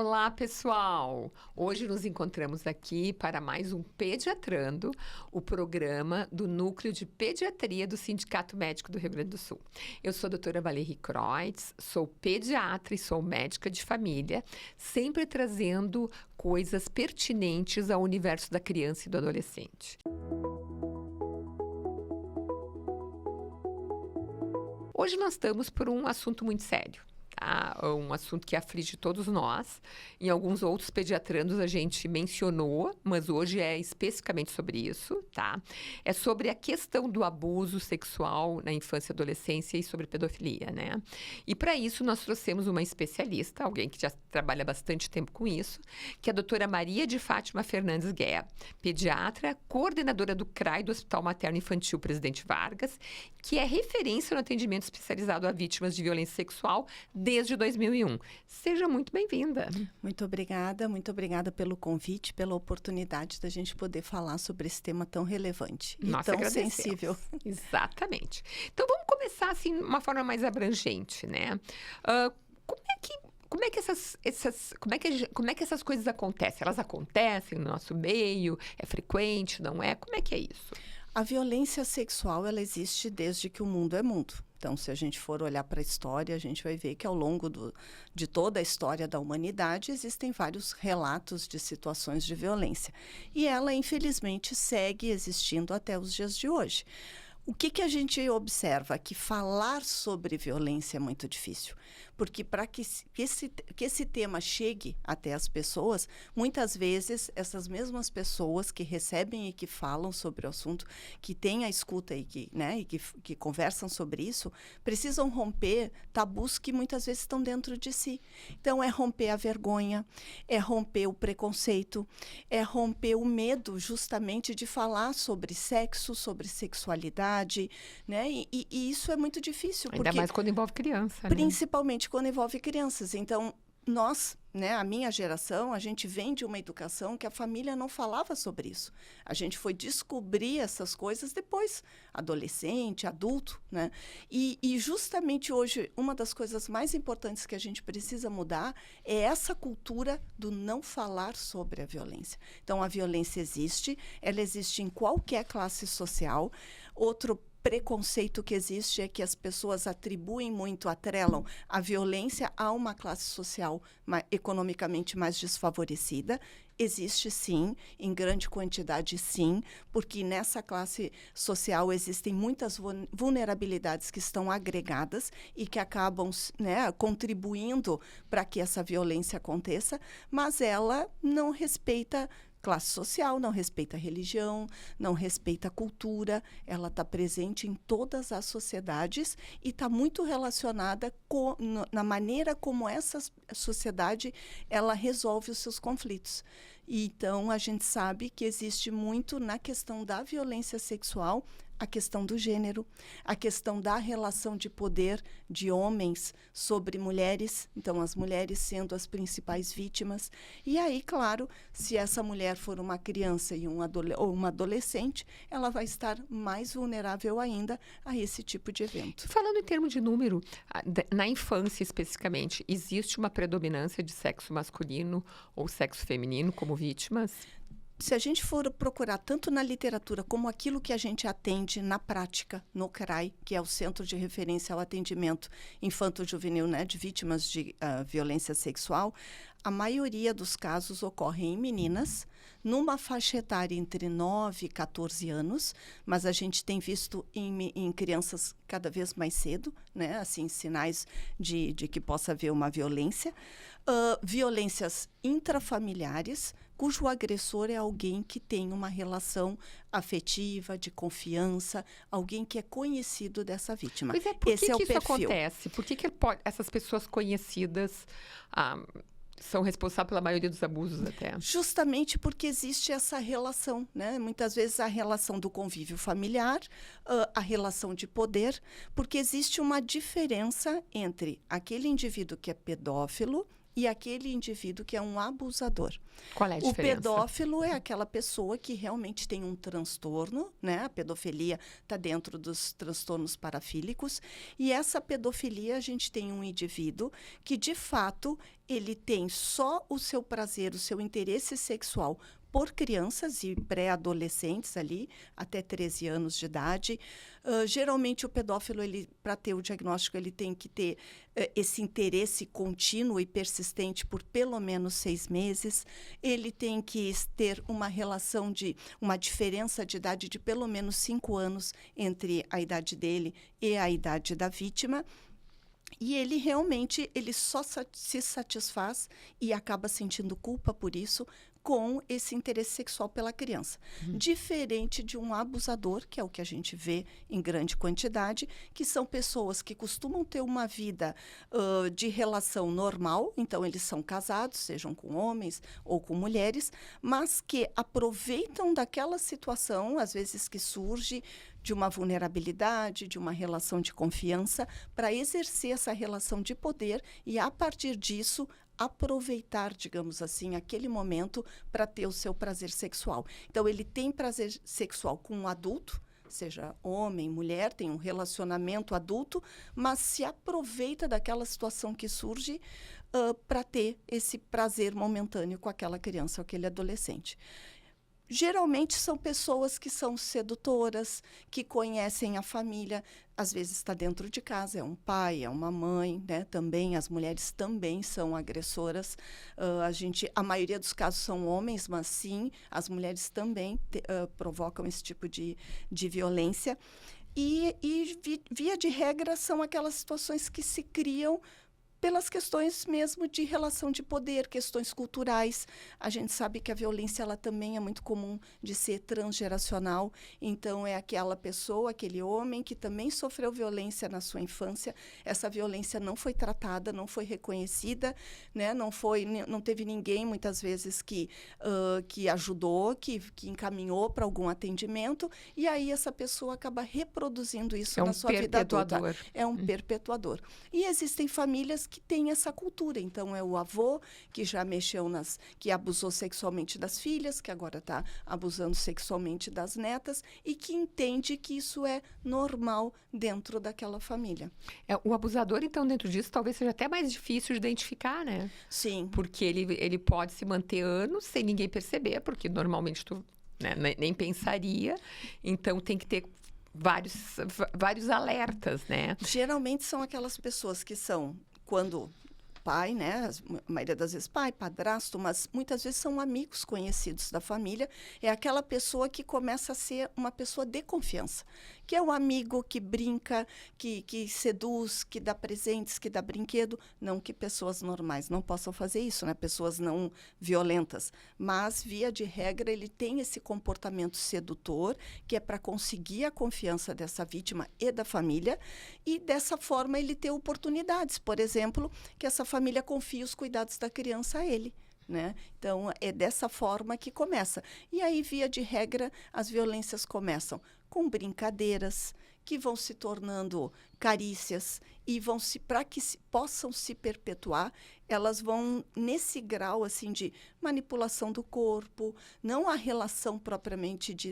Olá, pessoal! Hoje nos encontramos aqui para mais um Pediatrando, o programa do Núcleo de Pediatria do Sindicato Médico do Rio Grande do Sul. Eu sou a doutora Valérie Kreutz, sou pediatra e sou médica de família, sempre trazendo coisas pertinentes ao universo da criança e do adolescente. Hoje nós estamos por um assunto muito sério. Um assunto que aflige todos nós. Em alguns outros pediatrandos a gente mencionou, mas hoje é especificamente sobre isso, tá? É sobre a questão do abuso sexual na infância e adolescência e sobre pedofilia, né? E para isso nós trouxemos uma especialista, alguém que já trabalha bastante tempo com isso, que é a doutora Maria de Fátima Fernandes Guerra, pediatra, coordenadora do CRAI do Hospital Materno Infantil Presidente Vargas, que é referência no atendimento especializado a vítimas de violência sexual desde 2001. Seja muito bem-vinda. Muito obrigada pelo convite, pela oportunidade da gente poder falar sobre esse tema tão relevante e tão sensível. Exatamente. Então, vamos começar assim, de uma forma mais abrangente, né? Como é que essas coisas acontecem? Elas acontecem no nosso meio? É frequente, não é? Como é que é isso? A violência sexual, ela existe desde que o mundo é mundo. Então, se a gente for olhar para a história, a gente vai ver que ao longo de toda a história da humanidade existem vários relatos de situações de violência. E ela, infelizmente, segue existindo até os dias de hoje. O que a gente observa? Que falar sobre violência é muito difícil. Porque para que esse tema chegue até as pessoas, muitas vezes essas mesmas pessoas que recebem e que falam sobre o assunto, que têm a escuta e que conversam sobre isso, precisam romper tabus que muitas vezes estão dentro de si. Então, é romper a vergonha, é romper o preconceito, é romper o medo justamente de falar sobre sexo, sobre sexualidade, né? E isso é muito difícil. Ainda mais quando envolve criança, principalmente quando envolve crianças. Então, nós, a minha geração, a gente vem de uma educação que a família não falava sobre isso. A gente foi descobrir essas coisas depois, adolescente, adulto, né? E justamente hoje, uma das coisas mais importantes que a gente precisa mudar é essa cultura do não falar sobre a violência. Então, a violência existe, ela existe em qualquer classe social. Outro preconceito que existe é que as pessoas atrelam a violência a uma classe social economicamente mais desfavorecida. Existe sim, em grande quantidade sim, porque nessa classe social existem muitas vulnerabilidades que estão agregadas e que acabam, contribuindo para que essa violência aconteça, mas ela não respeita classe social, não respeita a religião, não respeita a cultura, ela está presente em todas as sociedades e está muito relacionada na maneira como essa sociedade ela resolve os seus conflitos. E, então, a gente sabe que existe muito na questão da violência sexual a questão do gênero, a questão da relação de poder de homens sobre mulheres, então as mulheres sendo as principais vítimas. E aí, claro, se essa mulher for uma criança e ou uma adolescente, ela vai estar mais vulnerável ainda a esse tipo de evento. Falando em termos de número, na infância especificamente, existe uma predominância de sexo masculino ou sexo feminino como vítimas? Se a gente for procurar tanto na literatura como aquilo que a gente atende na prática, no CRAI, que é o Centro de Referência ao Atendimento Infanto-Juvenil, de vítimas de violência sexual, a maioria dos casos ocorrem em meninas, numa faixa etária entre 9 e 14 anos, mas a gente tem visto em crianças cada vez mais cedo, assim, sinais de que possa haver uma violência. Violências intrafamiliares, cujo agressor é alguém que tem uma relação afetiva, de confiança, alguém que é conhecido dessa vítima. Pois é, por que isso acontece? Por que essas pessoas conhecidas são responsáveis pela maioria dos abusos até? Justamente porque existe essa relação, Muitas vezes a relação do convívio familiar, a relação de poder, porque existe uma diferença entre aquele indivíduo que é pedófilo e aquele indivíduo que é um abusador. Qual é a diferença? O pedófilo é aquela pessoa que realmente tem um transtorno, A pedofilia está dentro dos transtornos parafílicos. E essa pedofilia, a gente tem um indivíduo que, de fato, ele tem só o seu prazer, o seu interesse sexual por crianças e pré-adolescentes ali, até 13 anos de idade. Geralmente, o pedófilo, para ter o diagnóstico, ele tem que ter esse interesse contínuo e persistente por pelo menos 6 meses. Ele tem que ter uma diferença de idade de pelo menos 5 anos entre a idade dele e a idade da vítima. E ele realmente, ele só se satisfaz e acaba sentindo culpa por isso, com esse interesse sexual pela criança. Diferente de um abusador, que é o que a gente vê em grande quantidade, que são pessoas que costumam ter uma vida de relação normal, então eles são casados, sejam com homens ou com mulheres, mas que aproveitam daquela situação, às vezes que surge de uma vulnerabilidade, de uma relação de confiança, para exercer essa relação de poder e, a partir disso, aproveitar, digamos assim, aquele momento para ter o seu prazer sexual. Então, ele tem prazer sexual com um adulto, seja homem, mulher, tem um relacionamento adulto, mas se aproveita daquela situação que surge para ter esse prazer momentâneo com aquela criança ou aquele adolescente. Geralmente são pessoas que são sedutoras, que conhecem a família, às vezes está dentro de casa, é um pai, é uma mãe, né? Também as mulheres também são agressoras. A maioria dos casos são homens, mas sim, as mulheres também provocam esse tipo de violência. Via de regra, são aquelas situações que se criam pelas questões mesmo de relação de poder, questões culturais. A gente sabe que a violência ela também é muito comum de ser transgeracional. Então, é aquela pessoa, aquele homem que também sofreu violência na sua infância. Essa violência não foi tratada, não foi reconhecida, né? Não teve ninguém, muitas vezes, que ajudou, que encaminhou para algum atendimento. E aí, essa pessoa acaba reproduzindo isso na sua vida adulta. É um perpetuador. E existem famílias que tem essa cultura. Então, é o avô que já que abusou sexualmente das filhas, que agora está abusando sexualmente das netas e que entende que isso é normal dentro daquela família. O abusador, então, dentro disso, talvez seja até mais difícil de identificar, né? Sim. Porque ele pode se manter anos sem ninguém perceber, porque normalmente tu, né, nem pensaria. Então, tem que ter vários alertas, né? Geralmente são aquelas pessoas que são quando pai, né? A maioria das vezes pai, padrasto, mas muitas vezes são amigos conhecidos da família. É aquela pessoa que começa a ser uma pessoa de confiança, que é o amigo que brinca, que seduz, que dá presentes, que dá brinquedo. Não que pessoas normais não possam fazer isso, né? Pessoas não violentas. Mas, via de regra, ele tem esse comportamento sedutor, que é para conseguir a confiança dessa vítima e da família. E, dessa forma, ele ter oportunidades. Por exemplo, que essa família confia os cuidados da criança a ele. Né? Então, é dessa forma que começa. E aí, via de regra, as violências começam com brincadeiras que vão se tornando carícias e para que possam se perpetuar, elas vão nesse grau assim de manipulação do corpo, não a relação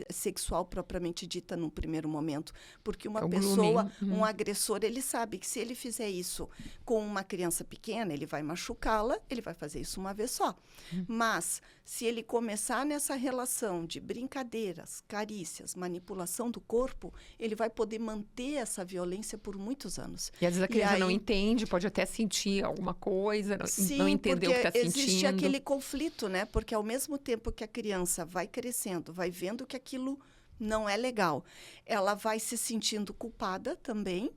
sexual propriamente dita num primeiro momento, porque uma pessoa, um agressor, ele sabe que se ele fizer isso com uma criança pequena, ele vai machucá-la, ele vai fazer isso uma vez só. Mas se ele começar nessa relação de brincadeiras, carícias, manipulação do corpo, ele vai poder manter essa violência por muitos anos. E às vezes a criança não entende, pode até sentir alguma coisa, não entender o que está sentindo. Existe aquele conflito, né? Porque ao mesmo tempo que a criança vai crescendo, vai vendo que aquilo não é legal, ela vai se sentindo culpada também,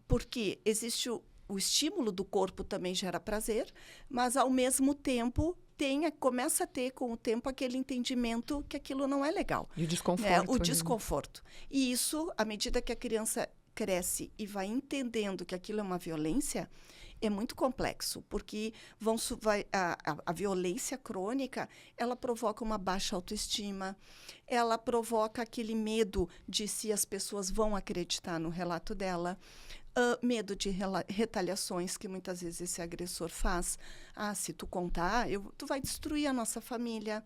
porque existe o estímulo do corpo também gera prazer, mas ao mesmo tempo começa a ter com o tempo aquele entendimento que aquilo não é legal. E o desconforto. O desconforto. E isso, à medida que a criança cresce e vai entendendo que aquilo é uma violência, é muito complexo, porque a violência crônica, ela provoca uma baixa autoestima, ela provoca aquele medo de se as pessoas vão acreditar no relato dela, medo de retaliações que muitas vezes esse agressor faz. Se tu contar, tu vai destruir a nossa família.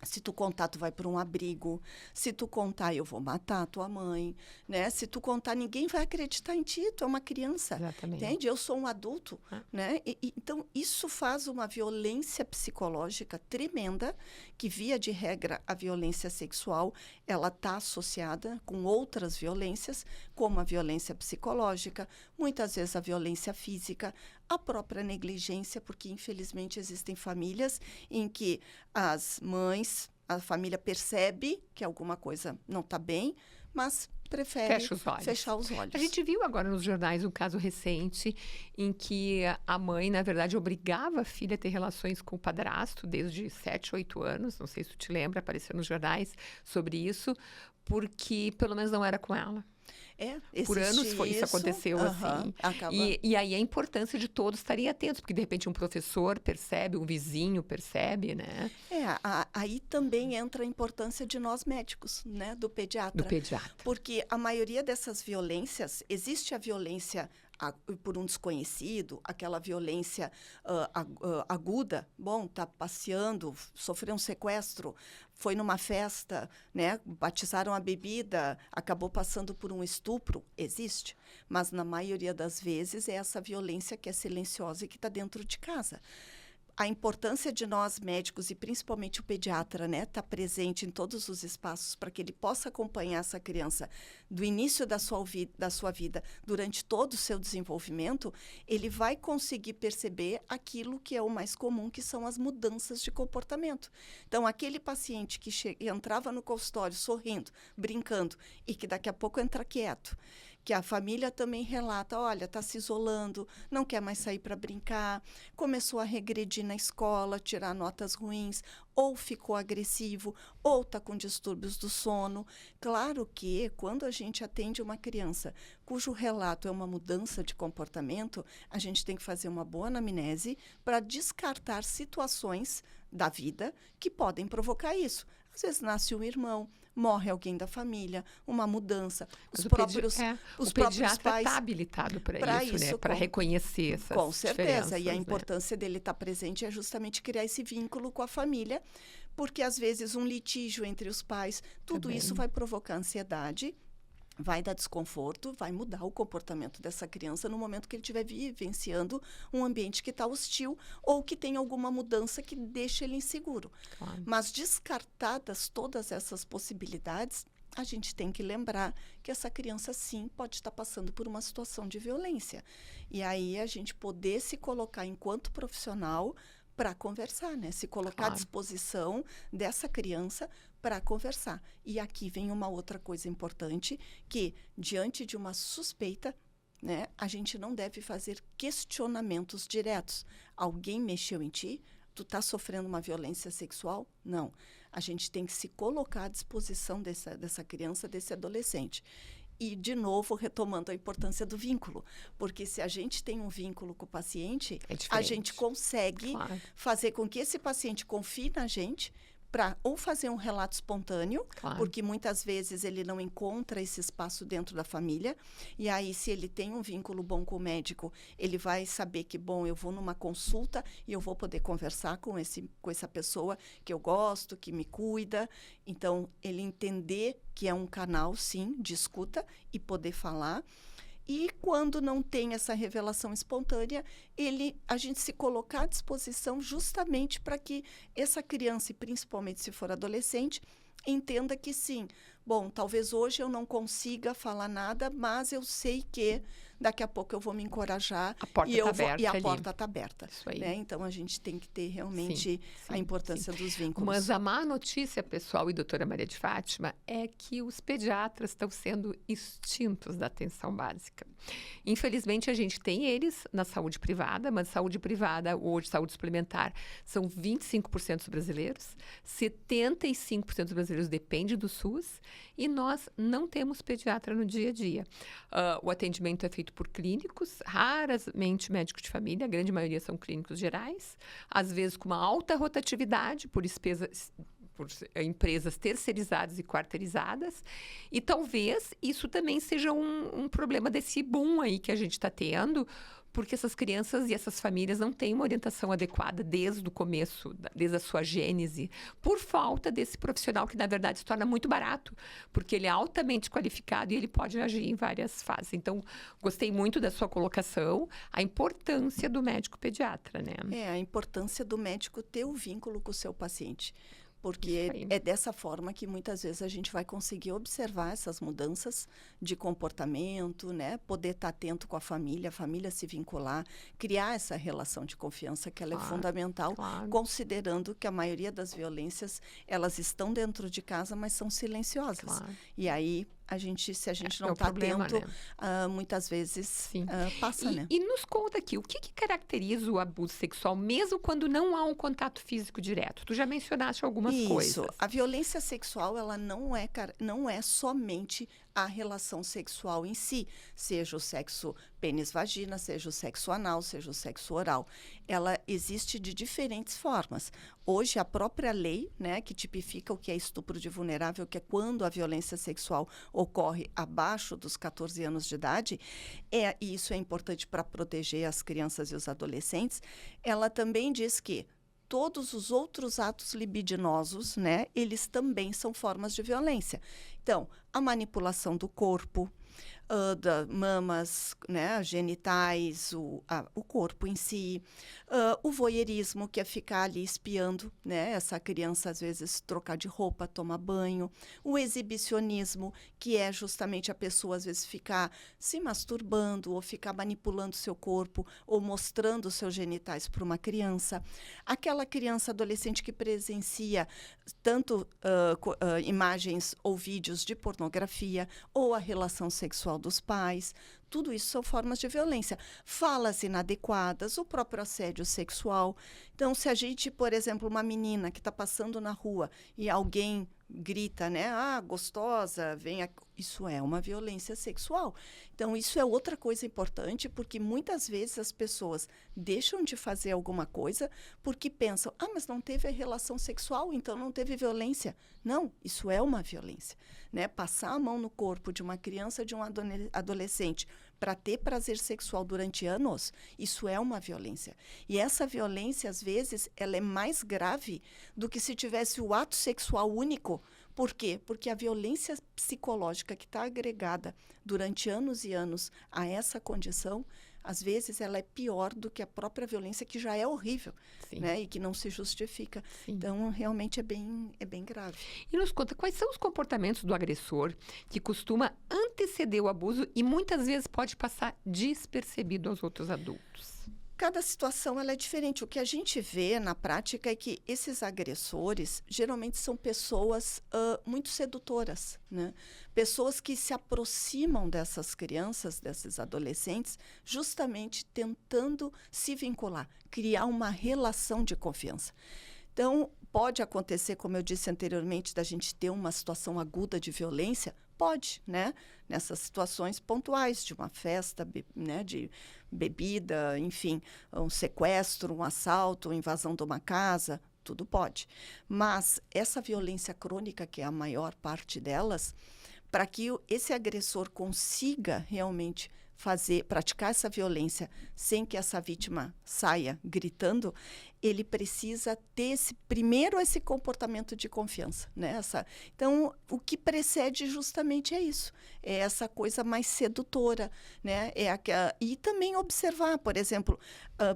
Se tu contar, tu vai para um abrigo. Se tu contar, eu vou matar a tua mãe, né? Se tu contar, ninguém vai acreditar em ti. Tu é uma criança, Exatamente. entende? Eu sou um adulto, né? Então, isso faz uma violência psicológica tremenda, que, via de regra, a violência sexual, ela está associada com outras violências, como a violência psicológica, muitas vezes a violência física, a própria negligência, porque, infelizmente, existem famílias em que as mães, a família percebe que alguma coisa não está bem, mas prefere fechar os olhos. A gente viu agora nos jornais um caso recente em que a mãe, na verdade, obrigava a filha a ter relações com o padrasto desde 7, 8 anos, não sei se tu te lembra, apareceu nos jornais sobre isso, porque pelo menos não era com ela. Por anos isso aconteceu assim. E aí a importância de todos estarem atentos, porque de repente um professor percebe, um vizinho percebe, né? Aí também entra a importância de nós médicos, né? Do pediatra. Porque a maioria dessas violências, existe a violência por um desconhecido, aquela violência aguda, tá passeando, sofreu um sequestro, foi numa festa, né, batizaram a bebida, acabou passando por um estupro, existe. Mas na maioria das vezes é essa violência que é silenciosa e que está dentro de casa. A importância de nós médicos, e principalmente o pediatra, né, estar presente em todos os espaços para que ele possa acompanhar essa criança do início da sua vida, durante todo o seu desenvolvimento, ele vai conseguir perceber aquilo que é o mais comum, que são as mudanças de comportamento. Então, aquele paciente que entrava no consultório sorrindo, brincando, e que daqui a pouco entra quieto, que a família também relata, olha, está se isolando, não quer mais sair para brincar, começou a regredir na escola, tirar notas ruins, ou ficou agressivo, ou está com distúrbios do sono. Claro que, quando a gente atende uma criança cujo relato é uma mudança de comportamento, a gente tem que fazer uma boa anamnese para descartar situações da vida que podem provocar isso. Às vezes nasce um irmão, morre alguém da família, uma mudança. O pediatra pais está habilitado para isso, né? Para reconhecer essas com certeza. E a né? importância dele estar presente é justamente criar esse vínculo com a família, porque às vezes um litígio entre os pais, tudo isso vai provocar ansiedade, vai dar desconforto, vai mudar o comportamento dessa criança no momento que ele estiver vivenciando um ambiente que está hostil ou que tem alguma mudança que deixa ele inseguro. Claro. Mas descartadas todas essas possibilidades, a gente tem que lembrar que essa criança, sim, pode estar passando por uma situação de violência. E aí a gente poder se colocar enquanto profissional para conversar, né? Se colocar à disposição dessa criança para conversar. E aqui vem uma outra coisa importante, que diante de uma suspeita, né, a gente não deve fazer questionamentos diretos. Alguém mexeu em ti? Tu está sofrendo uma violência sexual? Não. A gente tem que se colocar à disposição dessa criança, desse adolescente. E, de novo, retomando a importância do vínculo. Porque se a gente tem um vínculo com o paciente, a gente consegue fazer com que esse paciente confie na gente para ou fazer um relato espontâneo, porque muitas vezes ele não encontra esse espaço dentro da família. E aí, se ele tem um vínculo bom com o médico, ele vai saber que, bom, eu vou numa consulta e eu vou poder conversar com essa pessoa que eu gosto, que me cuida. Então, ele entender que é um canal, sim, de escuta e poder falar. E quando não tem essa revelação espontânea, a gente se colocar à disposição justamente para que essa criança, e principalmente se for adolescente, entenda que sim, bom, talvez hoje eu não consiga falar nada, mas eu sei que daqui a pouco eu vou me encorajar a porta está aberta. Isso aí. Né? Então, a gente tem que ter realmente a importância dos vínculos. Mas a má notícia, pessoal, e doutora Maria de Fátima, é que os pediatras estão sendo extintos da atenção básica. Infelizmente, a gente tem eles na saúde privada, mas saúde privada, hoje, saúde suplementar, são 25% dos brasileiros, 75% dos brasileiros dependem do SUS, e nós não temos pediatra no dia a dia. O atendimento é feito por clínicos, raramente médicos de família, a grande maioria são clínicos gerais, às vezes com uma alta rotatividade por empresas terceirizadas e quarteirizadas, e talvez isso também seja um problema desse boom aí que a gente está tendo, porque essas crianças e essas famílias não têm uma orientação adequada desde o começo, desde a sua gênese, por falta desse profissional que, na verdade, se torna muito barato, porque ele é altamente qualificado e ele pode agir em várias fases. Então, gostei muito da sua colocação, a importância do médico pediatra, né? A importância do médico ter o vínculo com o seu paciente. Porque é dessa forma que muitas vezes a gente vai conseguir observar essas mudanças de comportamento, né? Poder estar atento com a família se vincular, criar essa relação de confiança que ela é fundamental, considerando que a maioria das violências, elas estão dentro de casa, mas são silenciosas. E aí, se a gente não está atento, né? Muitas vezes passa, né? E nos conta aqui, o que caracteriza o abuso sexual, mesmo quando não há um contato físico direto? Tu já mencionaste algumas coisas. A violência sexual, ela não é somente a relação sexual em si, seja o sexo pênis-vagina, seja o sexo anal, seja o sexo oral. Ela existe de diferentes formas. Hoje, a própria lei, né, que tipifica o que é estupro de vulnerável, que é quando a violência sexual ocorre abaixo dos 14 anos de idade, e isso é importante para proteger as crianças e os adolescentes, ela também diz que todos os outros atos libidinosos, né, eles também são formas de violência. Então, a manipulação do corpo, das mamas, né, genitais, o corpo em si, o voyeurismo, que é ficar ali espiando, né, essa criança às vezes trocar de roupa, tomar banho, o exibicionismo, que é justamente a pessoa às vezes ficar se masturbando ou ficar manipulando seu corpo ou mostrando seus genitais para uma criança, aquela criança adolescente que presencia tanto imagens ou vídeos de pornografia ou a relação sexual dos pais. Tudo isso são formas de violência. Falas inadequadas, o próprio assédio sexual. Então, se a gente, por exemplo, uma menina que está passando na rua e alguém grita, né? Ah, gostosa, vem aqui. Isso é uma violência sexual. Então, isso é outra coisa importante, porque muitas vezes as pessoas deixam de fazer alguma coisa porque pensam, mas não teve a relação sexual, então não teve violência. Não, isso é uma violência, né? Passar a mão no corpo de uma criança, de um adolescente, para ter prazer sexual durante anos, isso é uma violência. E essa violência, às vezes, ela é mais grave do que se tivesse o ato sexual único. Por quê? Porque a violência psicológica que está agregada durante anos e anos a essa condição, às vezes ela é pior do que a própria violência, que já é horrível, né? E que não se justifica. Sim. Então, realmente é bem grave. E nos conta, quais são os comportamentos do agressor que costuma anteceder o abuso e muitas vezes pode passar despercebido aos outros adultos? Cada situação ela é diferente. O que a gente vê na prática é que esses agressores geralmente são pessoas muito sedutoras, né? Pessoas que se aproximam dessas crianças, desses adolescentes, justamente tentando se vincular, criar uma relação de confiança. Então, pode acontecer, como eu disse anteriormente, da gente ter uma situação aguda de violência? Pode, né? Nessas situações pontuais de uma festa, né? De bebida, enfim, um sequestro, um assalto, invasão de uma casa, tudo pode. Mas essa violência crônica, que é a maior parte delas, para que esse agressor consiga realmente praticar essa violência sem que essa vítima saia gritando, ele precisa ter primeiro esse comportamento de confiança, né? Então, o que precede justamente é isso, é essa coisa mais sedutora, né? E também observar, por exemplo,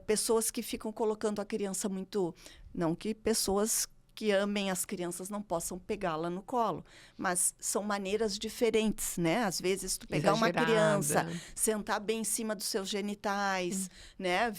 pessoas que ficam colocando a criança muito... Não que pessoas que amem as crianças não possam pegá-la no colo, mas são maneiras diferentes, né? Às vezes tu pegar uma criança, sentar bem em cima dos seus genitais, né?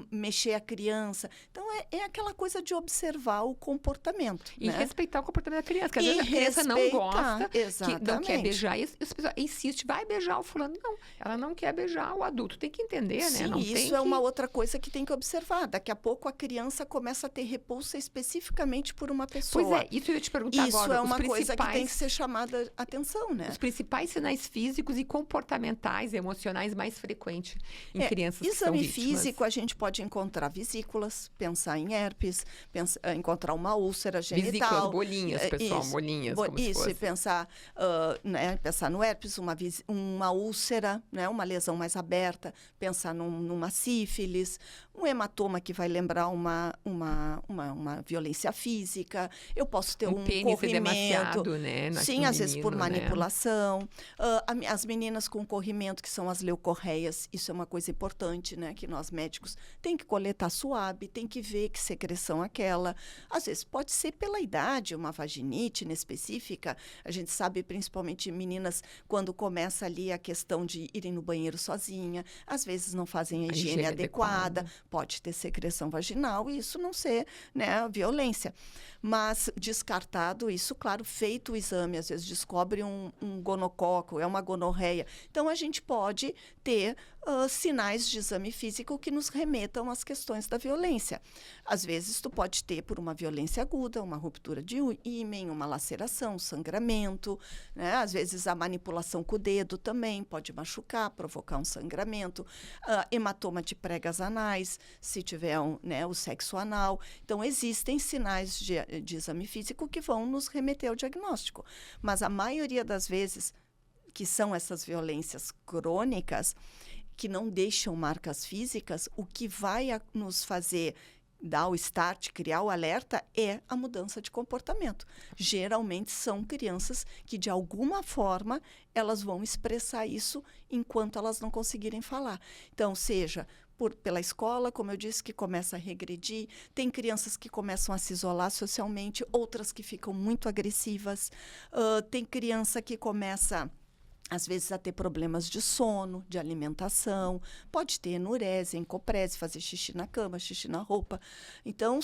Mexer a criança. Então é aquela coisa de observar o comportamento, e né? Respeitar o comportamento da criança, porque às vezes a criança não gosta, que não quer beijar, e as pessoas insistem, vai beijar o fulano. Não, ela não quer beijar, o adulto tem que entender, né? Não isso é uma outra coisa que tem que observar. Daqui a pouco a criança começa a ter repulsa especificamente somente por uma pessoa. Pois é, isso eu ia te perguntar Isso agora. é uma coisa que tem que ser chamada atenção, né? Os principais sinais físicos e comportamentais, emocionais mais frequentes em crianças que são exame vítimas. físico, a gente pode encontrar vesículas, pensar em herpes, encontrar uma úlcera genital. Vesículas, bolinhas, pessoal, Isso, bolinhas, como se fosse. E pensar, pensar no herpes, uma úlcera, né, uma lesão mais aberta, pensar numa sífilis, um hematoma que vai lembrar uma violência física. Eu posso ter um pênis corrimento. Demasiado, né? Sim, às vezes por né? manipulação. As meninas com corrimento, que são as leucorreias, isso é uma coisa importante, né? Que nós médicos tem que coletar suave, tem que ver que secreção aquela. Às vezes pode ser pela idade, uma vaginite inespecífica. A gente sabe, principalmente meninas, quando começa ali a questão de irem no banheiro sozinha, às vezes não fazem a higiene adequada, pode ter secreção vaginal e isso não ser, né, violência. Mas descartado isso, claro, feito o exame, às vezes descobre um gonococo, é uma gonorreia. Então, a gente pode ter sinais de exame físico que nos remetam às questões da violência. Às vezes, tu pode ter, por uma violência aguda, uma ruptura de ímen, uma laceração, sangramento, né? Às vezes, a manipulação com o dedo também pode machucar, provocar um sangramento, hematoma de pregas anais, se tiver o sexo anal. Então, existem sinais de exame físico que vão nos remeter ao diagnóstico. Mas a maioria das vezes, que são essas violências crônicas, que não deixam marcas físicas, o que vai nos fazer dar o start, criar o alerta, é a mudança de comportamento. Geralmente são crianças que, de alguma forma, elas vão expressar isso enquanto elas não conseguirem falar. Então, seja pela escola, como eu disse, que começa a regredir. Tem crianças que começam a se isolar socialmente, outras que ficam muito agressivas. Tem criança que começa, às vezes, a ter problemas de sono, de alimentação. Pode ter enurese, encoprese, fazer xixi na cama, xixi na roupa. Então,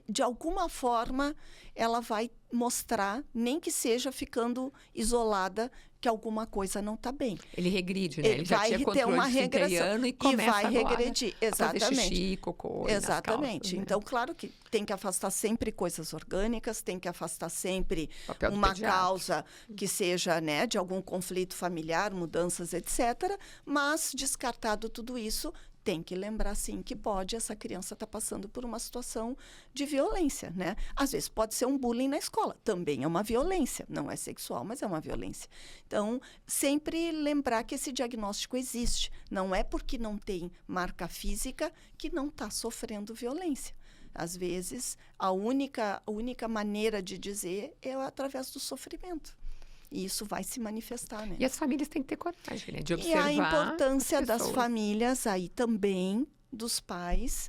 de alguma forma, ela vai mostrar, nem que seja ficando isolada, que alguma coisa não está bem. Ele regride, né? Ele já vai tinha ter controle uma regressão e começa vai agora regredir. Exatamente. A fazer xixi, cocô. Exatamente. Calças, né? Então, claro que tem que afastar sempre coisas orgânicas, tem que afastar sempre uma pediatra. causa que seja, né, de algum conflito familiar, mudanças, etc. Mas, descartado tudo isso, tem que lembrar, sim, que essa criança está passando por uma situação de violência, né? Às vezes pode ser um bullying na escola, também é uma violência, não é sexual, mas é uma violência. Então, sempre lembrar que esse diagnóstico existe, não é porque não tem marca física que não está sofrendo violência. Às vezes, a única maneira de dizer é através do sofrimento. E isso vai se manifestar, né? E as famílias têm que ter coragem, né? De observar. E a importância das famílias aí também, dos pais,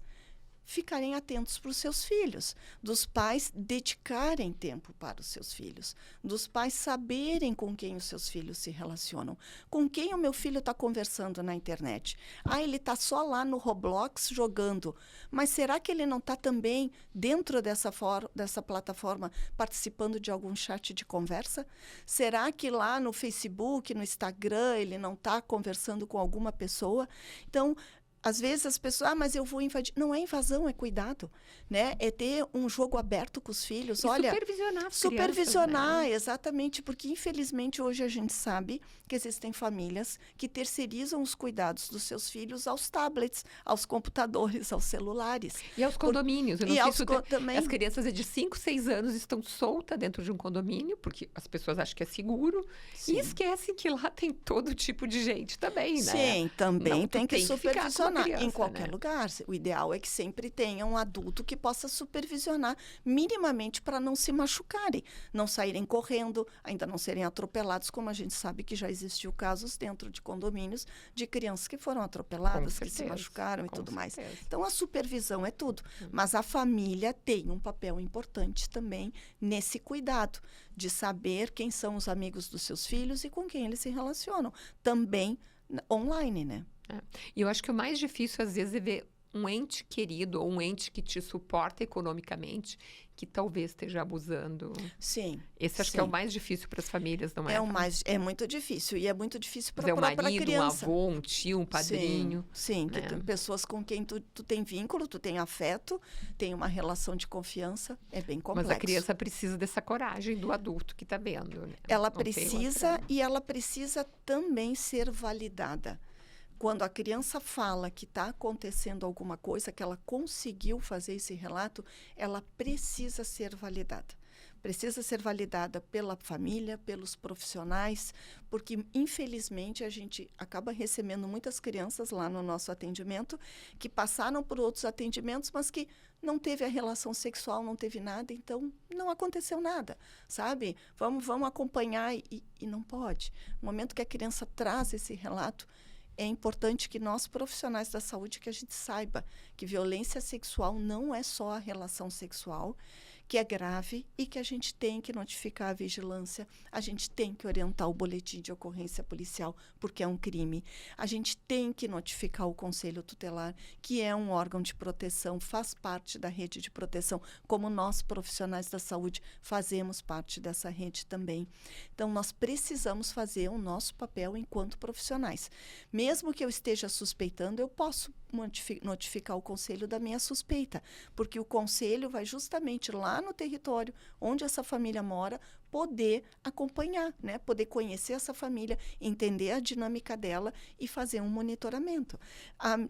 ficarem atentos para os seus filhos, dos pais dedicarem tempo para os seus filhos, dos pais saberem com quem os seus filhos se relacionam, com quem o meu filho está conversando na internet. Ele está só lá no Roblox jogando, mas será que ele não está também dentro dessa plataforma participando de algum chat de conversa? Será que lá no Facebook, no Instagram, ele não está conversando com alguma pessoa? Então, às vezes as pessoas, mas eu vou invadir. Não é invasão, é cuidado, né? É ter um jogo aberto com os filhos. E olha, supervisionar as supervisionar, crianças, né? Exatamente, porque infelizmente hoje a gente sabe que existem famílias que terceirizam os cuidados dos seus filhos aos tablets, aos computadores, aos celulares. E aos condomínios. Eu não sei se também. As crianças de 5, 6 anos estão soltas dentro de um condomínio, porque as pessoas acham que é seguro. Sim. E esquecem que lá tem todo tipo de gente também, né? Sim, também não, tem que supervisionar. Criança, em qualquer né? lugar. O ideal é que sempre tenha um adulto que possa supervisionar minimamente para não se machucarem, não saírem correndo, ainda não serem atropelados, como a gente sabe que já existiu casos dentro de condomínios de crianças que foram atropeladas, que se machucaram e tudo mais. Então, a supervisão é tudo. Mas a família tem um papel importante também nesse cuidado, de saber quem são os amigos dos seus filhos e com quem eles se relacionam. Também online, né? E eu acho que o mais difícil, às vezes, é ver um ente querido ou um ente que te suporta economicamente que talvez esteja abusando. Sim. Esse acho que é o mais difícil para as famílias, não é? É muito difícil. E é muito difícil para Mas a própria marido, criança. um avô, um tio, um padrinho. Sim, né? que tem pessoas com quem tu tem vínculo, tu tem afeto, tem uma relação de confiança. É bem complexo. Mas a criança precisa dessa coragem do adulto que está vendo. Né? Ela Não tem precisa, outra. e ela precisa também ser validada. Quando a criança fala que está acontecendo alguma coisa, que ela conseguiu fazer esse relato, ela precisa ser validada. Precisa ser validada pela família, pelos profissionais, porque, infelizmente, a gente acaba recebendo muitas crianças lá no nosso atendimento que passaram por outros atendimentos, mas que não teve a relação sexual, não teve nada, então não aconteceu nada, sabe? Vamos acompanhar e não pode. No momento que a criança traz esse relato, é importante que nós, profissionais da saúde, que a gente saiba que violência sexual não é só a relação sexual, que é grave e que a gente tem que notificar a vigilância, a gente tem que orientar o boletim de ocorrência policial, porque é um crime. A gente tem que notificar o Conselho Tutelar, que é um órgão de proteção, faz parte da rede de proteção, como nós, profissionais da saúde, fazemos parte dessa rede também. Então, nós precisamos fazer o nosso papel enquanto profissionais. Mesmo que eu esteja suspeitando, eu posso notificar o conselho da minha suspeita, porque o conselho vai justamente lá no território onde essa família mora poder acompanhar, né? Poder conhecer essa família, entender a dinâmica dela e fazer um monitoramento.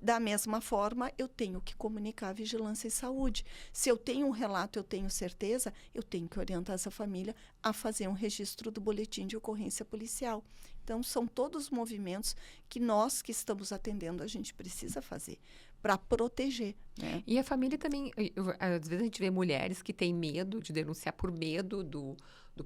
Da mesma forma, eu tenho que comunicar a vigilância e saúde. Se eu tenho um relato, eu tenho certeza, eu tenho que orientar essa família a fazer um registro do boletim de ocorrência policial. Então, são todos movimentos que nós que estamos atendendo, a gente precisa fazer para proteger. Né? E a família também, às vezes a gente vê mulheres que têm medo de denunciar por medo do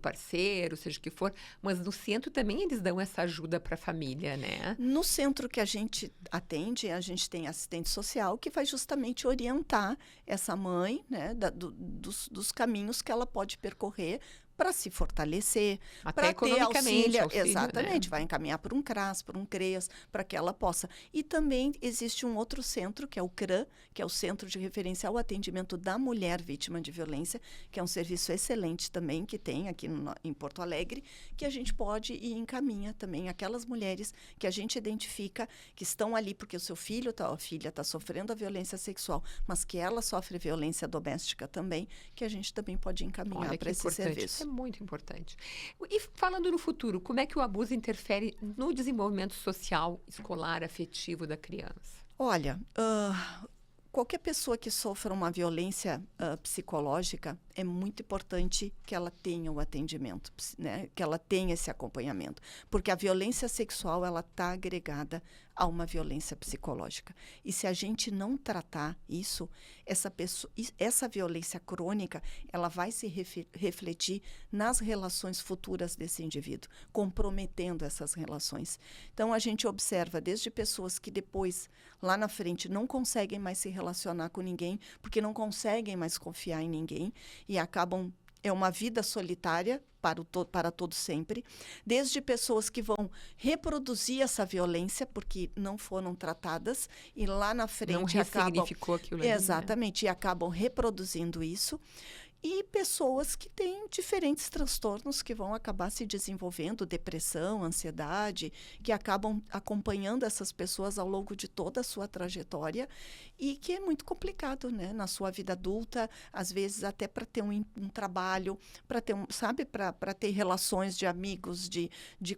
parceiro, seja o que for, mas no centro também eles dão essa ajuda para a família, né? No centro que a gente atende, a gente tem assistente social que vai justamente orientar essa mãe, né, dos caminhos que ela pode percorrer para se fortalecer, Até para ter auxílio, né? exatamente, vai encaminhar para um CRAS, para um CREAS, para que ela possa. E também existe um outro centro, que é o CRAM, que é o Centro de Referência ao Atendimento da Mulher Vítima de Violência, que é um serviço excelente também que tem aqui em Porto Alegre, que a gente pode e encaminha também aquelas mulheres que a gente identifica que estão ali porque o seu filho ou a filha está sofrendo a violência sexual, mas que ela sofre violência doméstica também, que a gente também pode encaminhar para esse serviço. Muito importante. E falando no futuro, como é que o abuso interfere no desenvolvimento social, escolar, afetivo da criança? Olha, qualquer pessoa que sofra uma violência psicológica, é muito importante que ela tenha o atendimento, né? Que ela tenha esse acompanhamento. Porque a violência sexual, ela está agregada a uma violência psicológica. E se a gente não tratar isso, essa violência crônica, ela vai se refletir nas relações futuras desse indivíduo, comprometendo essas relações. Então, a gente observa desde pessoas que depois, lá na frente, não conseguem mais se relacionar com ninguém, porque não conseguem mais confiar em ninguém, e acabam, é uma vida solitária para todo sempre, desde pessoas que vão reproduzir essa violência porque não foram tratadas e lá na frente não ressignificou aquilo ali, exatamente, né? E acabam reproduzindo isso. E pessoas que têm diferentes transtornos que vão acabar se desenvolvendo, depressão, ansiedade, que acabam acompanhando essas pessoas ao longo de toda a sua trajetória e que é muito complicado, né? Na sua vida adulta, às vezes até para ter um trabalho, para ter para ter relações de amigos, de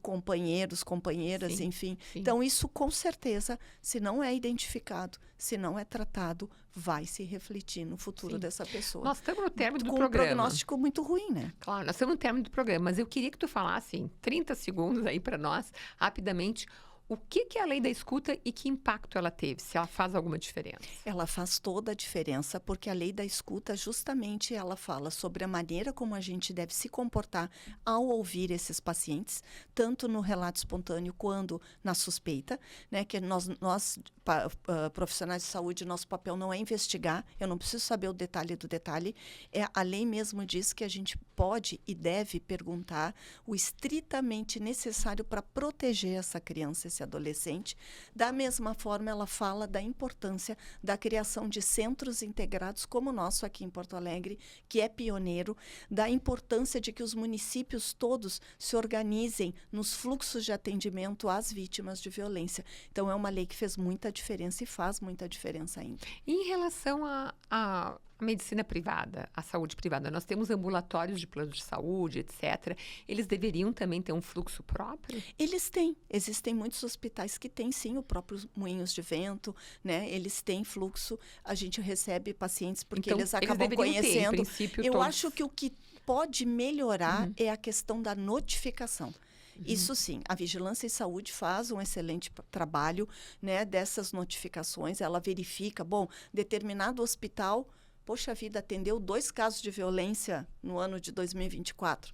companheiros, companheiras, sim, enfim. Sim. Então, isso com certeza, se não é identificado, se não é tratado, vai se refletir no futuro dessa pessoa. Nós estamos no término do com programa. Um prognóstico muito ruim, né? Claro, nós estamos no término do programa, mas eu queria que tu falasse em 30 segundos aí para nós, rapidamente, o que é a lei da escuta e que impacto ela teve, se ela faz alguma diferença? Ela faz toda a diferença, porque a lei da escuta, justamente, ela fala sobre a maneira como a gente deve se comportar ao ouvir esses pacientes, tanto no relato espontâneo quanto na suspeita, né? Que nós profissionais de saúde, nosso papel não é investigar, eu não preciso saber o detalhe do detalhe, a lei mesmo diz que a gente pode e deve perguntar o estritamente necessário para proteger essa criança, esse criança e adolescente. Da mesma forma, ela fala da importância da criação de centros integrados, como o nosso aqui em Porto Alegre, que é pioneiro, da importância de que os municípios todos se organizem nos fluxos de atendimento às vítimas de violência. Então, é uma lei que fez muita diferença e faz muita diferença ainda. E em relação à medicina privada, à saúde privada, nós temos ambulatórios de plano de saúde, etc. Eles deveriam também ter um fluxo próprio? Eles têm. Existem muitos hospitais que têm, sim, o próprio Moinhos de Vento, né? Eles têm fluxo. A gente recebe pacientes porque Então, eles acabam deveriam ter, em conhecendo. princípio, Eu todos. acho que o que pode melhorar é a questão da notificação. Isso sim, a Vigilância em Saúde faz um excelente trabalho, né, dessas notificações. Ela verifica, bom, determinado hospital, poxa vida, atendeu 2 casos de violência no ano de 2024.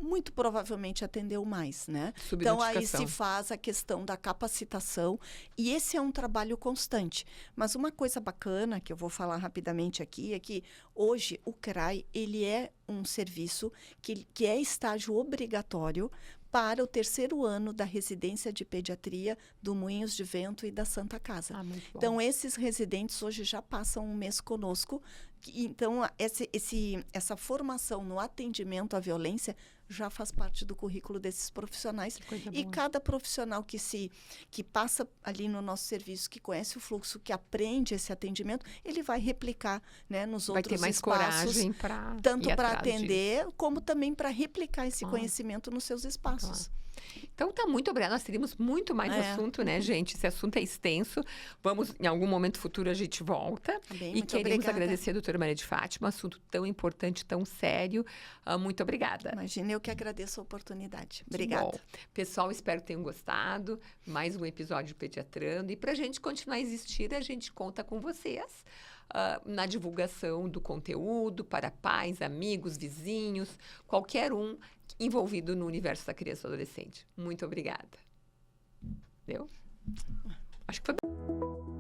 Muito provavelmente atendeu mais, né? Então, aí se faz a questão da capacitação e esse é um trabalho constante. Mas uma coisa bacana que eu vou falar rapidamente aqui é que hoje o CRAI, ele é um serviço que é estágio obrigatório para o 3º ano da residência de pediatria do Moinhos de Vento e da Santa Casa. Então, esses residentes hoje já passam um mês conosco. Então, essa formação no atendimento à violência já faz parte do currículo desses profissionais. E cada profissional que passa ali no nosso serviço, que conhece o fluxo, que aprende esse atendimento, ele vai replicar, né, nos outros espaços. Vai ter mais espaços, coragem para tanto para atender, como também para replicar esse conhecimento nos seus espaços. Então, muito obrigada. Nós teríamos muito mais assunto, né, gente? Esse assunto é extenso. Vamos, em algum momento futuro, a gente volta. E queremos agradecer a doutora Maria de Fátima, assunto tão importante, tão sério. Muito obrigada. Imagina, eu que agradeço a oportunidade. Obrigada. Bom. Pessoal, espero que tenham gostado. Mais um episódio de Pediatrando. E para a gente continuar a existir, a gente conta com vocês. Na divulgação do conteúdo para pais, amigos, vizinhos, qualquer um envolvido no universo da criança e adolescente. Muito obrigada. Deu? Acho que foi bom.